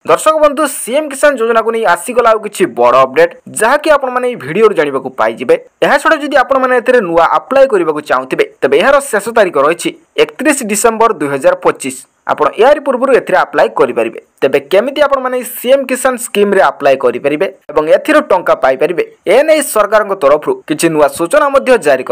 दर्शक बंधु सीएम किसान योजना को नहीं आसीगला किसी बड़ अपडेट जहाँकि आपने भिडियो जानवा पाइबे। यह छड़ा जदि आपने नुआ अप्लाई करने को चाहूबे तेज यार शेष तारीख रही 31 डिसेम्बर 2025। आपण यार पूर्व अप्लाई करेंगे तेरे केमी आपने सीएम किसान स्कीम रे अप्लाई करेंगे और एथिरो टंका पाई परिबे एने सरकार तरफ किसी नुआ सूचना जारी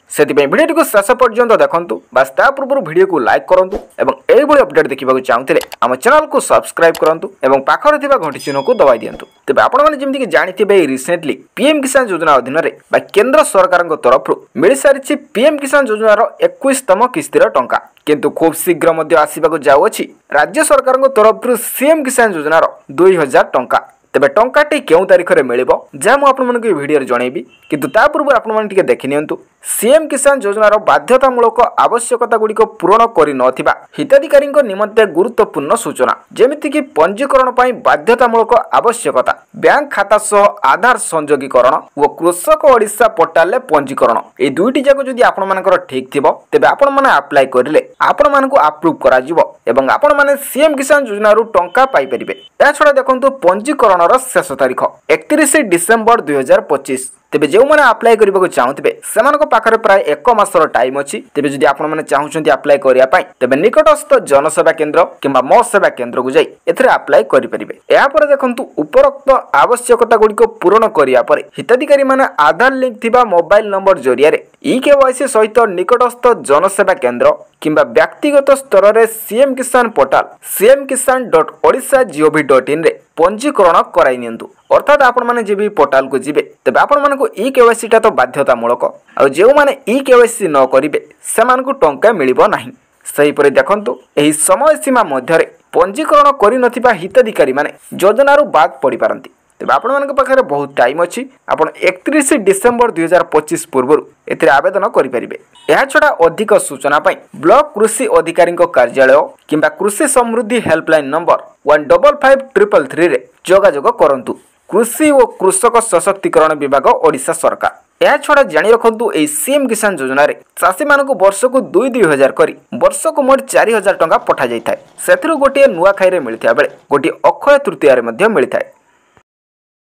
से भिडियो को शेष पर्यंत देखंतु बास ता पूर्व भिडियो को लाइक करंतु एवं एई भली अपडेट देखिबा चाहूले आम चैनल को सब्सक्राइब करंतु एवं पाखरे थिबा घंटी चिन्ह को दबाई दियंतु। तेबे आपण माने जेमति कि जानिथिबे रिसेंटली पीएम किसान योजना अधीन रे बा केंद्र सरकार तरफ मिल सारी पीएम किसान योजनार 21तम किस्तिर टंका किंतु खूब शीघ्र मध्य आसीबाकु जाउछि राज्य सरकार तरफ सीएम किसान योजनार 2000 टंका। तेबे टंकाटी केउ तारीख रे मिलिबो जा मु आपन मन के वीडियो रे जणैबी किंतु ता पूर्व आपन मन टिके देखि नियंतु सीएम किसान योजनार बाध्यतामूलक आवश्यकता गुड़िक पूरण करि नथिबा हिताधिकारी निमंते गुरुत्वपूर्ण सूचना जेमिति कि पंजीकरण पई बाध्यतामूलक आवश्यकता बैंक खाता सह आधार संयोगीकरण और कृषक ओडिशा पोर्टल रे पंजीकरण ए दुईटी जाक जदि आपन मानकर ठीक थिबो तेबे आपन माने अप्लाई करिले आपन मानकु अप्रूव करा जिवो एवं आपन माने सीएम किसान योजना रु टंका पाई परिबे। या छडा देखंतु पंजीकरण शेष तारीख 31 डिसेम्बर 2025। तेबे जो मैंने अप्लाई करने को चाहूबे से पाखे प्राय 1 मासर टाइम अच्छी। तेबे जदि आपण माने चाहूछंती अप्लाई करिया पई तेबे निकटस्थ जनसेवा केंद्र किंबा मो सेवा केंद्र को जाई एथरे अप्लाई करि परिबे। या पर देखंतु उपरोक्त आवश्यकता गुडी को पूर्ण करिया पर हिताधिकारी माने आधार लिंक थिबा मोबाइल नंबर जरिया रे ई-केवाईसी सहित निकटस्थ जनसेवा केंद्र किंबा व्यक्तिगत स्तर रे सीएम किसान पोर्टल cmkisan.odisha.gov.in रे पंजीकरण कराई नियंतु। अर्थात आपण माने जे भी पोर्टल को जिबे तेबे आपण माने को ई-केवाईसी ता तो बाध्यतामूलक आ जे माने ई-केवाईसी न करिबे से मान को टंका मिलिबो नाही। सही परे देखंतु एही समय सीमा मध्य रे पंजीकरण करि नथिबा हिताधिकारी माने योजनारु बाद पड़ी पारंती। तेबे आपण मानक पाखरे बहुत टाइम अछि आपण 31 डिसेम्बर 2025 पूर्व एथिरे आवेदन करि परिबे। या छडा अधिक सूचना पई ब्लॉक कृषि अधिकारी कार्यालय किंबा कृषि समृद्धि हेल्पलाइन नंबर 155333 रे जोगाजोग करंतु। कृषि और कृषक सशक्तिकरण विभाग ओडिशा सरकार। या छड़ा जानी रखंतु ए सीएम किसान योजना रे चाषी मानक वर्ष को 2,000 करी वर्ष को मोट 4,000 टंका पठा जाय थाए। सेथिरु गोटे नुआ खाई रे मिलथिया बेले गोटे अक्षय तृतीया रे मध्ये मिलथाय।